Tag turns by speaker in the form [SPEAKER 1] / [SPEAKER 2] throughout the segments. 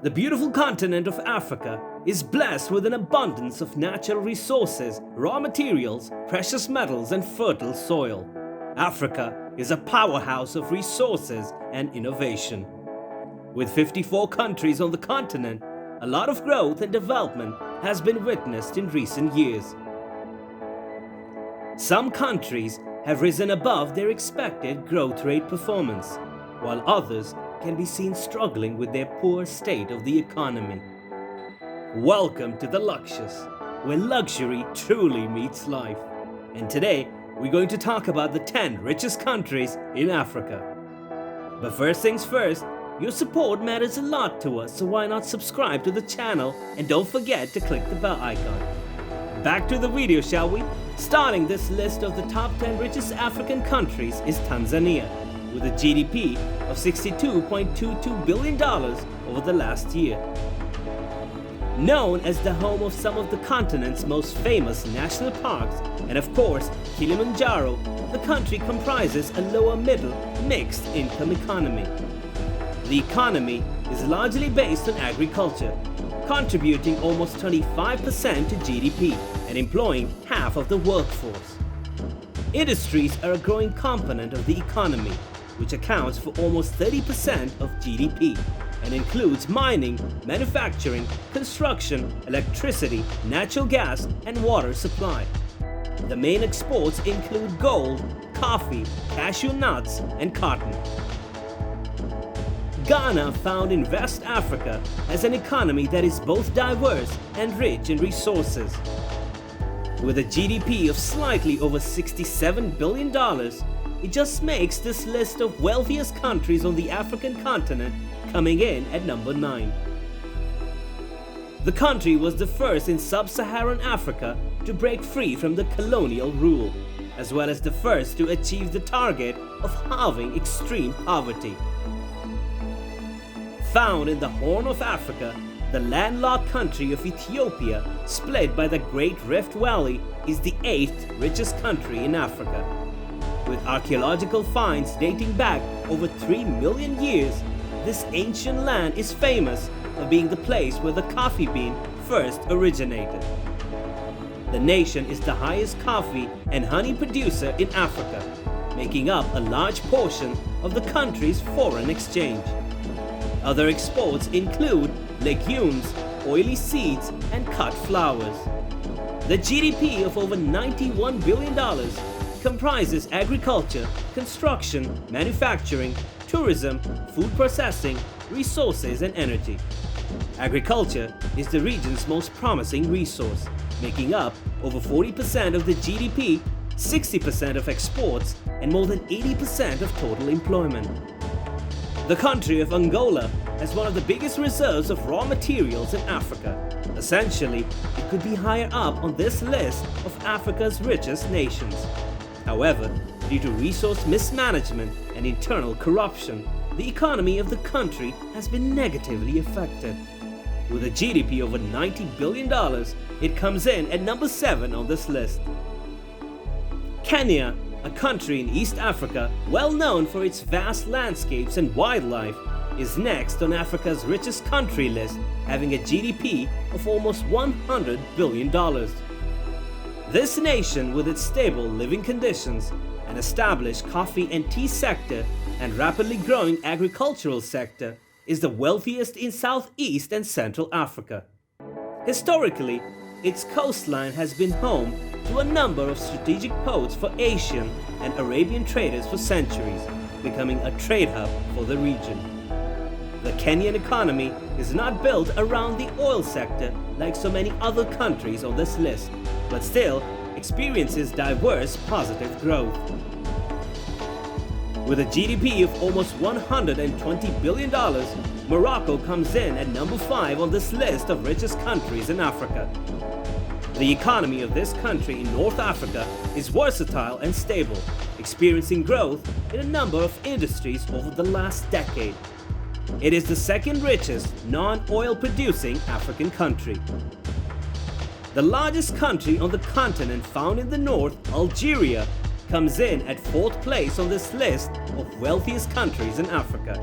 [SPEAKER 1] The beautiful continent of Africa is blessed with an abundance of natural resources, raw materials, precious metals, and fertile soil. Africa is a powerhouse of resources and innovation. With 54 countries on the continent, a lot of growth and development has been witnessed in recent years. Some countries have risen above their expected growth rate performance, while others can be seen struggling with their poor state of the economy. Welcome to the Luxious, where luxury truly meets life. And today, we're going to talk about the 10 richest countries in Africa. But first things first, your support matters a lot to us, so why not subscribe to the channel and don't forget to click the bell icon. Back to the video, shall we? Starting this list of the top 10 richest African countries is Tanzania, with a GDP of $62.22 billion over the last year. Known as the home of some of the continent's most famous national parks, and of course Kilimanjaro, the country comprises a lower middle mixed income economy. The economy is largely based on agriculture, contributing almost 25% to GDP and employing half of the workforce. Industries are a growing component of the economy, which accounts for almost 30% of GDP and includes mining, manufacturing, construction, electricity, natural gas, and water supply. The main exports include gold, coffee, cashew nuts, and cotton. Ghana, found in West Africa, has an economy that is both diverse and rich in resources. With a GDP of slightly over $67 billion, it just makes this list of wealthiest countries on the African continent, coming in at number 9. The country was the first in sub-Saharan Africa to break free from the colonial rule, as well as the first to achieve the target of halving extreme poverty. Found in the Horn of Africa, the landlocked country of Ethiopia, split by the Great Rift Valley, is the 8th richest country in Africa. With archaeological finds dating back over 3 million years, this ancient land is famous for being the place where the coffee bean first originated. The nation is the highest coffee and honey producer in Africa, making up a large portion of the country's foreign exchange. Other exports include legumes, oily seeds, and cut flowers. The GDP of over $91 billion comprises agriculture, construction, manufacturing, tourism, food processing, resources, and energy. Agriculture is the region's most promising resource, making up over 40% of the GDP, 60% of exports, and more than 80% of total employment. The country of Angola has one of the biggest reserves of raw materials in Africa. Essentially, it could be higher up on this list of Africa's richest nations. However, due to resource mismanagement and internal corruption, the economy of the country has been negatively affected. With a GDP over $90 billion, it comes in at number 7 on this list. Kenya, a country in East Africa well known for its vast landscapes and wildlife, is next on Africa's richest country list, having a GDP of almost $100 billion. This nation, with its stable living conditions, an established coffee and tea sector, and rapidly growing agricultural sector, is the wealthiest in Southeast and Central Africa. Historically, its coastline has been home to a number of strategic ports for Asian and Arabian traders for centuries, becoming a trade hub for the region. The Kenyan economy is not built around the oil sector like so many other countries on this list, but still experiences diverse positive growth. With a GDP of almost $120 billion, Morocco comes in at number 5 on this list of richest countries in Africa. The economy of this country in North Africa is versatile and stable, experiencing growth in a number of industries over the last decade. It is the second richest non-oil producing African country. The largest country on the continent, found in the north, Algeria, comes in at 4th place on this list of wealthiest countries in Africa.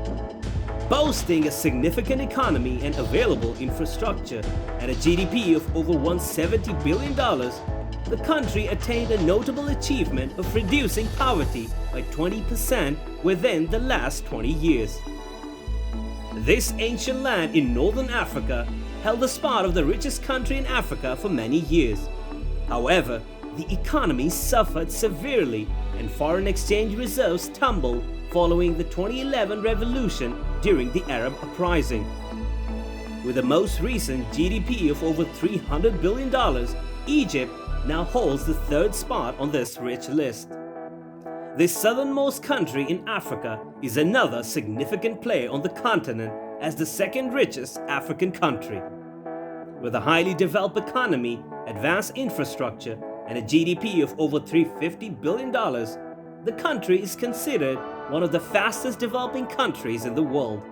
[SPEAKER 1] Boasting a significant economy and available infrastructure and a GDP of over $170 billion, the country attained a notable achievement of reducing poverty by 20% within the last 20 years. This ancient land in northern Africa held the spot of the richest country in Africa for many years. However, the economy suffered severely and foreign exchange reserves tumbled following the 2011 revolution during the Arab uprising. With the most recent GDP of over $300 billion, Egypt now holds the third spot on this rich list. This southernmost country in Africa is another significant player on the continent as the second richest African country. With a highly developed economy, advanced infrastructure, and a GDP of over $350 billion, the country is considered one of the fastest developing countries in the world.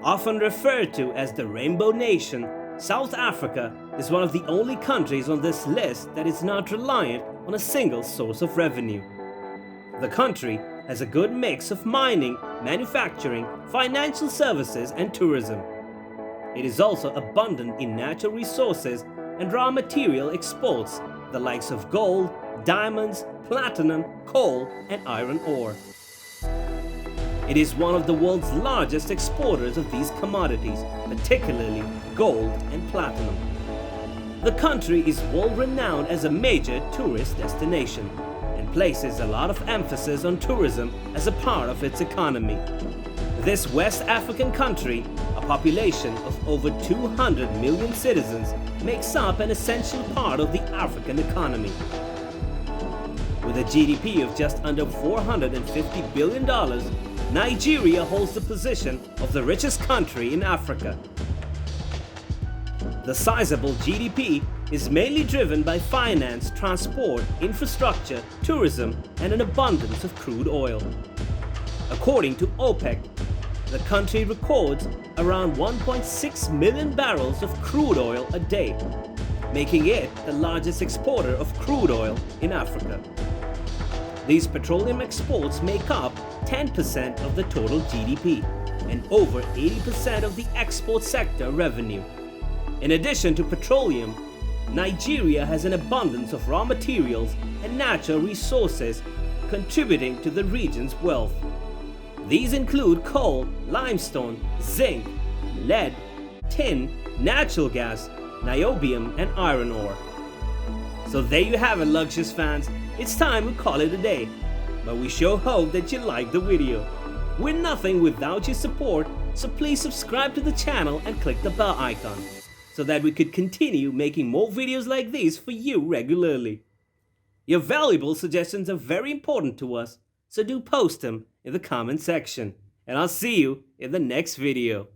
[SPEAKER 1] Often referred to as the Rainbow Nation, South Africa is one of the only countries on this list that is not reliant on a single source of revenue. The country has a good mix of mining, manufacturing, financial services, and tourism. It is also abundant in natural resources and raw material exports, the likes of gold, diamonds, platinum, coal, and iron ore. It is one of the world's largest exporters of these commodities, particularly gold and platinum. The country is world-renowned as a major tourist destination and places a lot of emphasis on tourism as a part of its economy. This West African country, a population of over 200 million citizens, makes up an essential part of the African economy. With a GDP of just under $450 billion, Nigeria holds the position of the richest country in Africa. The sizable GDP is mainly driven by finance, transport, infrastructure, tourism, and an abundance of crude oil. According to OPEC, the country records around 1.6 million barrels of crude oil a day, making it the largest exporter of crude oil in Africa. These petroleum exports make up 10% of the total GDP and over 80% of the export sector revenue. In addition to petroleum, Nigeria has an abundance of raw materials and natural resources contributing to the region's wealth. These include coal, limestone, zinc, lead, tin, natural gas, niobium, and iron ore. So there you have it, Luxious fans. It's time we call it a day. But we sure hope that you liked the video. We're nothing without your support, so please subscribe to the channel and click the bell icon so that we could continue making more videos like these for you regularly. Your valuable suggestions are very important to us, so do post them in the comment section. And I'll see you in the next video.